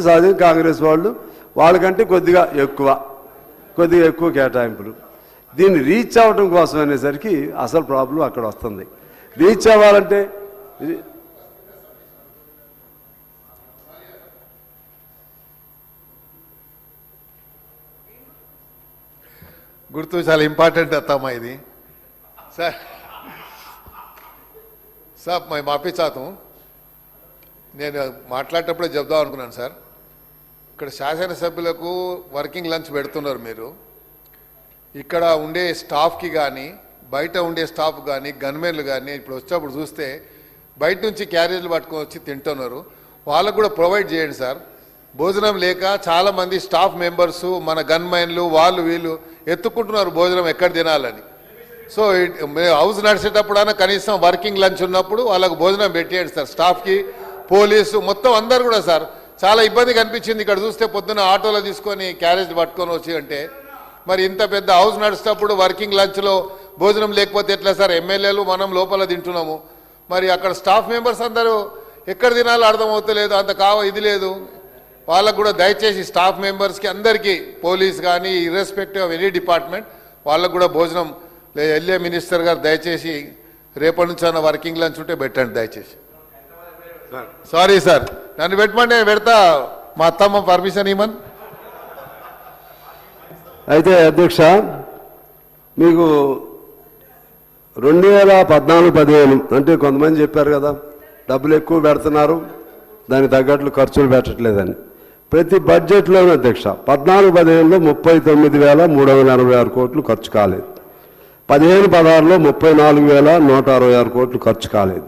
సహజంగా కాంగ్రెస్ వాళ్ళకంటే కొద్దిగా ఎక్కువ కేటాయింపులు. దీన్ని రీచ్ అవ్వడం కోసం అనేసరికి అసలు ప్రాబ్లం అక్కడ వస్తుంది. రీచ్ అవ్వాలంటే గుర్తు చాలా ఇంపార్టెంట్ అత్తమ్మా ఇది. సార్ సార్ मैं माफी चाहता हूँ. నేను మాట్లాడేటప్పుడే చెప్దాం అనుకున్నాను సార్. ఇక్కడ శాసనసభ్యులకు వర్కింగ్ లంచ్ పెడుతున్నారు మీరు. ఇక్కడ ఉండే స్టాఫ్కి కానీ బయట ఉండే స్టాఫ్ కానీ గన్మెన్లు కానీ ఇప్పుడు వచ్చేప్పుడు చూస్తే బయట నుంచి క్యారేజీలు పట్టుకొని వచ్చి తింటున్నారు. వాళ్ళకు కూడా ప్రొవైడ్ చేయండి సార్. భోజనం లేక చాలామంది స్టాఫ్ మెంబర్సు మన గన్మెన్లు వాళ్ళు వీళ్ళు ఎత్తుకుంటున్నారు భోజనం ఎక్కడ తినాలని. సో హౌస్ నడిచేటప్పుడైనా కనీసం వర్కింగ్ లంచ్ ఉన్నప్పుడు వాళ్ళకు భోజనం పెట్టేయండి సార్. స్టాఫ్కి పోలీసు మొత్తం అందరు కూడా సార్. చాలా ఇబ్బంది కనిపించింది ఇక్కడ చూస్తే. పొద్దున్న ఆటోలో తీసుకొని క్యారేజ్ పట్టుకొని వచ్చి అంటే మరి ఇంత పెద్ద హౌస్ నడిచేటప్పుడు వర్కింగ్ లంచ్లో భోజనం లేకపోతే ఎట్లా సార్? ఎమ్మెల్యేలు మనం లోపల తింటున్నాము, మరి అక్కడ స్టాఫ్ మెంబర్స్ అందరూ ఎక్కడ తినాలో అర్థమవుతలేదు. అంత ఇది లేదు. వాళ్ళకు కూడా దయచేసి స్టాఫ్ మెంబర్స్కి అందరికీ పోలీస్ కానీ ఇర్రెస్పెక్టివ్ ఆఫ్ ఎనీ డిపార్ట్మెంట్ వాళ్ళకు కూడా భోజనం వెళ్ళే మినిస్టర్ గారు దయచేసి రేపటి నుంచి అన్న వర్కింగ్ లంచ్ ఉంటే పెట్టండి దయచేసి. సారీ సార్, నన్ను పెట్టమంటే పెడతా. మా అత్తమ్మ పర్మిషన్ ఇవ్వమని. అయితే అధ్యక్ష, మీకు 2014-15 అంటే కొంతమంది చెప్పారు కదా డబ్బులు ఎక్కువ పెడుతున్నారు, దానికి తగ్గట్లు ఖర్చులు పెట్టట్లేదని. ప్రతి బడ్జెట్లోనూ అధ్యక్ష 14-15లో 39,386 కోట్లు ఖర్చు కాలేదు. 15-16లో 34,166 కోట్లు ఖర్చు కాలేదు.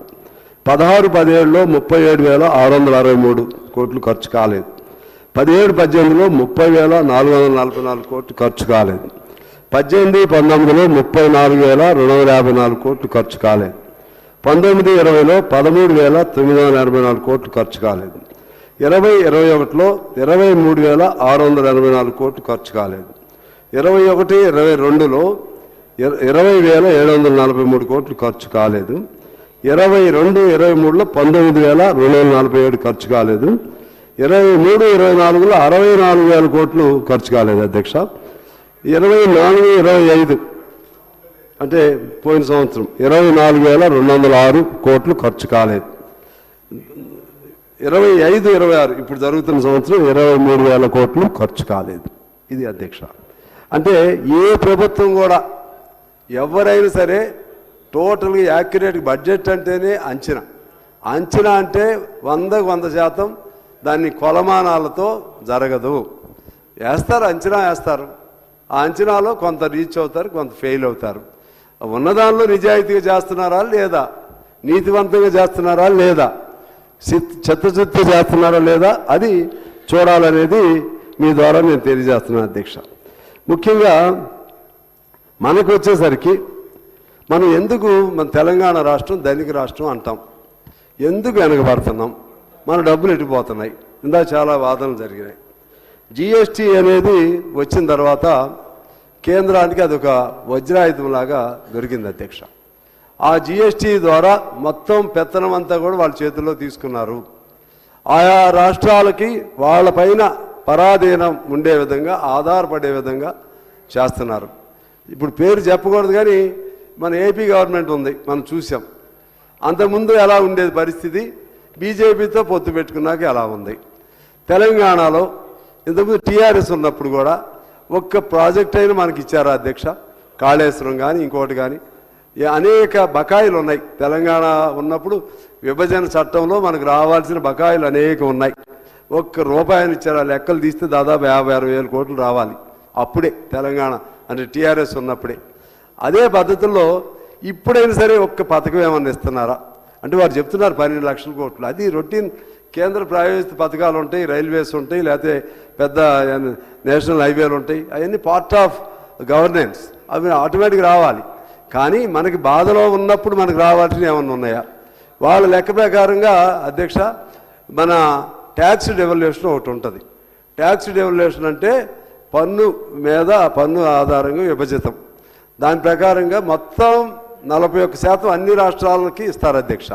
16-17లో 37,663 కోట్లు ఖర్చు కాలేదు. 17-18లో 30,444 కోట్లు ఖర్చు కాలేదు. 18-19లో 34,254 కోట్లు ఖర్చు కాలేదు. 19-20లో 13,984 కోట్లు ఖర్చు కాలేదు. 20-21లో 23,684 కోట్లు ఖర్చు కాలేదు. 21-22లో 20,743 కోట్లు ఖర్చు కాలేదు. 22-23లో 19,247 ఖర్చు కాలేదు. 23-24లో 64,000 కోట్లు ఖర్చు కాలేదు అధ్యక్ష. 24-25 అంటే పోయిన సంవత్సరం 24,206 కోట్లు ఖర్చు కాలేదు. 25-26 ఇప్పుడు జరుగుతున్న సంవత్సరం 23,000 కోట్లు ఖర్చు కాలేదు. ఇది అధ్యక్ష. అంటే ఏ ప్రభుత్వం కూడా ఎవరైనా సరే టోటల్గా యాక్యురేట్ బడ్జెట్ అంటేనే అంచనా అంటే 100% దాన్ని కొలమానాలతో జరగదు. అంచనా వేస్తారు. ఆ అంచనాలో కొంత రీచ్ అవుతారు, కొంత ఫెయిల్ అవుతారు. ఉన్నదానిలో నిజాయితీగా చేస్తున్నారా లేదా, నీతివంతంగా చేస్తున్నారా లేదా, చిత్తశుద్ధి చేస్తున్నారా లేదా, అది చూడాలనేది మీ ద్వారా నేను తెలియజేస్తున్నాను అధ్యక్ష. ముఖ్యంగా మనకు వచ్చేసరికి మనం ఎందుకు మన తెలంగాణ రాష్ట్రం ధనిక రాష్ట్రం అంటాం, ఎందుకు వెనకబడుతున్నాం, మన డబ్బులు ఎట్టిపోతున్నాయి. ఇందా చాలా వాదనలు జరిగినాయి. జిఎస్టీ అనేది వచ్చిన తర్వాత కేంద్రానికి అదొక వజ్రాయుధంలాగా దొరికింది అధ్యక్ష. ఆ జిఎస్టీ ద్వారా మొత్తం పెత్తనం అంతా కూడా వాళ్ళ చేతుల్లో తీసుకున్నారు. ఆయా రాష్ట్రాలకి వాళ్ళపైన పరాధీనం ఉండే విధంగా ఆధారపడే విధంగా చేస్తున్నారు. ఇప్పుడు పేరు చెప్పకూడదు కానీ మన ఏపీ గవర్నమెంట్ ఉంది, మనం చూసాం. అంతకుముందు ఎలా ఉండేది పరిస్థితి, బీజేపీతో పొత్తు పెట్టుకున్నాక ఎలా ఉంది. తెలంగాణలో ఇంతకుముందు టీఆర్ఎస్ ఉన్నప్పుడు కూడా ఒక్క ప్రాజెక్ట్ అయినా మనకి ఇచ్చారా అధ్యక్ష? కాళేశ్వరం కానీ ఇంకోటి కానీ అనేక బకాయిలు ఉన్నాయి. తెలంగాణ ఉన్నప్పుడు విభజన చట్టంలో మనకు రావాల్సిన బకాయిలు అనేక ఉన్నాయి. ఒక్క రూపాయలు ఇచ్చారా? లెక్కలు తీస్తే దాదాపు 50-60 కోట్లు రావాలి అప్పుడే, తెలంగాణ అంటే టీఆర్ఎస్ ఉన్నప్పుడే. అదే పద్ధతుల్లో ఇప్పుడైనా సరే ఒక్క పథకం ఏమన్నా ఇస్తున్నారా అంటే వారు చెప్తున్నారు 12 లక్షల కోట్లు. అది రొటీన్ కేంద్ర ప్రాయోజిత పథకాలు ఉంటాయి, రైల్వేస్ ఉంటాయి, లేకపోతే పెద్ద నేషనల్ హైవేలు ఉంటాయి. అవన్నీ పార్ట్ ఆఫ్ గవర్నెన్స్, అవి ఆటోమేటిక్గా రావాలి. కానీ మనకి బాధలో ఉన్నప్పుడు మనకు రావాల్సినవి ఏమన్నా ఉన్నాయా? వాళ్ళ లెక్క ప్రకారంగా అధ్యక్ష మన ట్యాక్స్ డెవల్యూషన్ ఒకటి ఉంటుంది. ట్యాక్స్ డెవల్యూషన్ అంటే పన్ను మీద పన్ను ఆధారంగా విభజితం. దాని ప్రకారంగా మొత్తం 41% అన్ని రాష్ట్రాలకి ఇస్తారు అధ్యక్ష.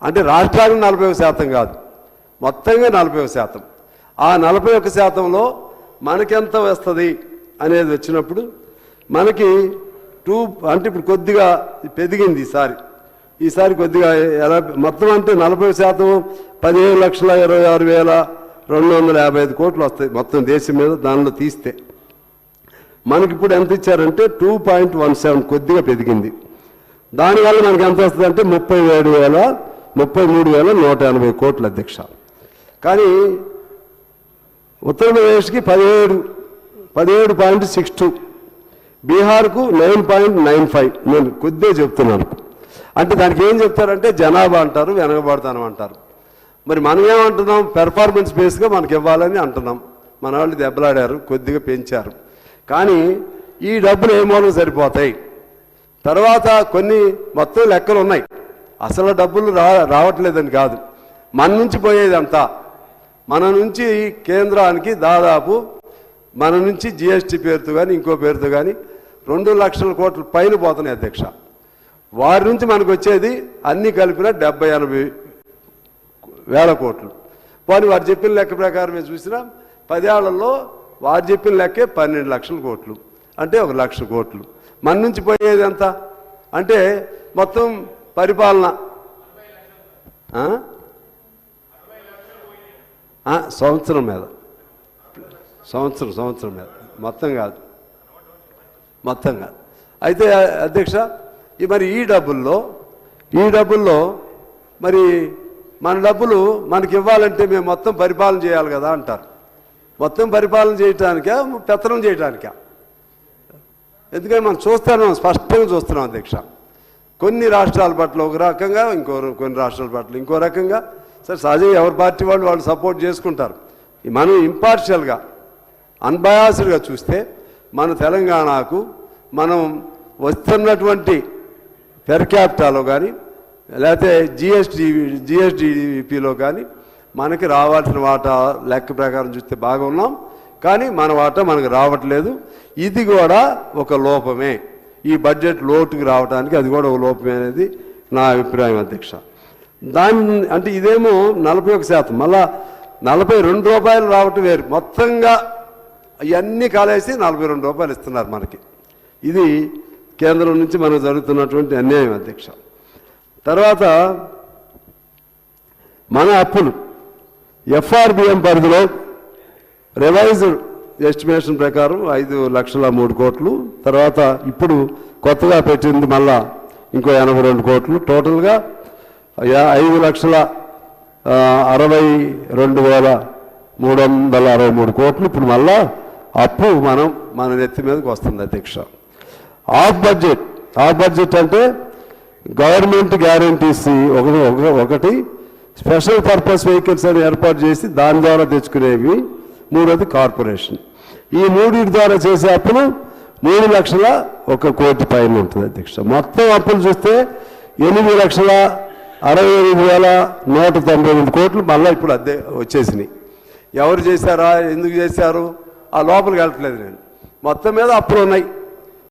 అంటే రాష్ట్రానికి 41% కాదు, మొత్తంగా 40%. ఆ 41%లో మనకెంత వస్తుంది అనేది వచ్చినప్పుడు మనకి అంటే ఇప్పుడు కొద్దిగా పెరిగింది ఈసారి కొద్దిగా ఎలా మొత్తం అంటే 40% 15,26,255 కోట్లు వస్తాయి మొత్తం దేశం మీద. దానిలో తీస్తే మనకి ఇప్పుడు ఎంత ఇచ్చారంటే 2.17 కొద్దిగా పెరిగింది. దానివల్ల మనకి ఎంత వస్తుంది అంటే 33,180 కోట్లు అధ్యక్ష. కానీ ఉత్తరప్రదేశ్కి 17.62, బీహార్కు 9.95. నేను కొద్దిగా చెప్తున్నాను. అంటే దానికి ఏం చెప్తారంటే జనాభా అంటారు, వెనకబడతానం అంటారు. మరి మనం ఏమంటున్నాం, పెర్ఫార్మెన్స్ బేస్గా మనకి ఇవ్వాలని అంటున్నాం. మన వాళ్ళు దెబ్బలాడారు, కొద్దిగా పెంచారు. కానీ ఈ డబ్బులు ఏ మూలం సరిపోతాయి? తర్వాత కొన్ని మొత్తం లెక్కలు ఉన్నాయి. అసలు డబ్బులు రావట్లేదని కాదు, మన నుంచి పోయేదంతా. మన నుంచి కేంద్రానికి దాదాపు మన నుంచి జిఎస్టీ పేరుతో కానీ ఇంకో పేరుతో కానీ 2 లక్షల కోట్ల పైన పోతున్నాయి అధ్యక్ష. వారి నుంచి మనకు వచ్చేది అన్నీ కలిపిన 70-80 వేల కోట్లు. పోనీ వారు చెప్పిన లెక్క ప్రకారమే చూసినా 10 ఏళ్లలో వారు చెప్పిన లెక్కే 12 లక్షల కోట్లు, అంటే 1 లక్ష కోట్లు. మన నుంచి పోయేది ఎంత అంటే మొత్తం పరిపాలన సంవత్సరం మీద మొత్తం కాదు. అయితే అధ్యక్ష మరి ఈ డబ్బుల్లో మరి మన డబ్బులు మనకి ఇవ్వాలంటే మేము మొత్తం పరిపాలన చేయాలి కదా అంటారు. మొత్తం పరిపాలన చేయటానికా పెత్తనం చేయటానికా? ఎందుకంటే మనం స్పష్టంగా చూస్తున్నాం అధ్యక్ష. కొన్ని రాష్ట్రాల పట్ల ఒక రకంగా, కొన్ని రాష్ట్రాల పట్ల ఇంకో రకంగా. సరే, సహజంగా ఎవరి పార్టీ వాళ్ళు సపోర్ట్ చేసుకుంటారు. మనం ఇంపార్షియల్గా అన్బయాస్డ్గా చూస్తే మన తెలంగాణకు మనం వస్తున్నటువంటి పెర్ క్యాపిటాలో కానీ లేకపోతే జిఎస్డిపిలో కానీ మనకి రావాల్సిన వాటా లెక్క ప్రకారం చూస్తే బాగా ఉన్నాం. కానీ మన వాటా మనకు రావట్లేదు. ఇది కూడా ఒక లోపమే. ఈ బడ్జెట్ లోటుకు రావడానికి అది కూడా ఒక లోపమే అనేది నా అభిప్రాయం అధ్యక్ష. అంటే ఇదేమో 41%, మళ్ళా 42 రూపాయలు రావటం వేరు. మొత్తంగా ఇవన్నీ కాలేసి 42 రూపాయలు ఇస్తున్నారు మనకి. ఇది కేంద్రం నుంచి మనకు జరుగుతున్నటువంటి అన్యాయం అధ్యక్ష. తర్వాత మన అప్పులు ఎఫ్ఆర్బిఎం పరిధిలో రివైజ్డ్ ఎస్టిమేషన్ ప్రకారం 5,03 కోట్లు. తర్వాత ఇప్పుడు కొత్తగా పెట్టింది మళ్ళా ఇంకో 82 కోట్లు. టోటల్గా 5,62,363 కోట్లు ఇప్పుడు మళ్ళా అప్పు మన నెత్తి మీదకి వస్తుంది అధ్యక్ష. ఆఫ్ బడ్జెట్ అంటే గవర్నమెంట్ గ్యారంటీస్ ఒకటి, స్పెషల్ పర్పస్ వెహికల్స్ అని ఏర్పాటు చేసి దాని ద్వారా తెచ్చుకునేవి, మూడోది కార్పొరేషన్. ఈ మూడింటి ద్వారా చేసే అప్పులు 3,01 కోటి పైన ఉంటుంది అధ్యక్ష. మొత్తం అప్పులు చూస్తే 8,68,198 కోట్లు మళ్ళీ ఇప్పుడు అద్దె వచ్చేసినాయి. ఎవరు చేశారా, ఎందుకు చేశారు, ఆ లోపలికి వెళ్ళట్లేదు నేను. మొత్తం మీద అప్పులు ఉన్నాయి.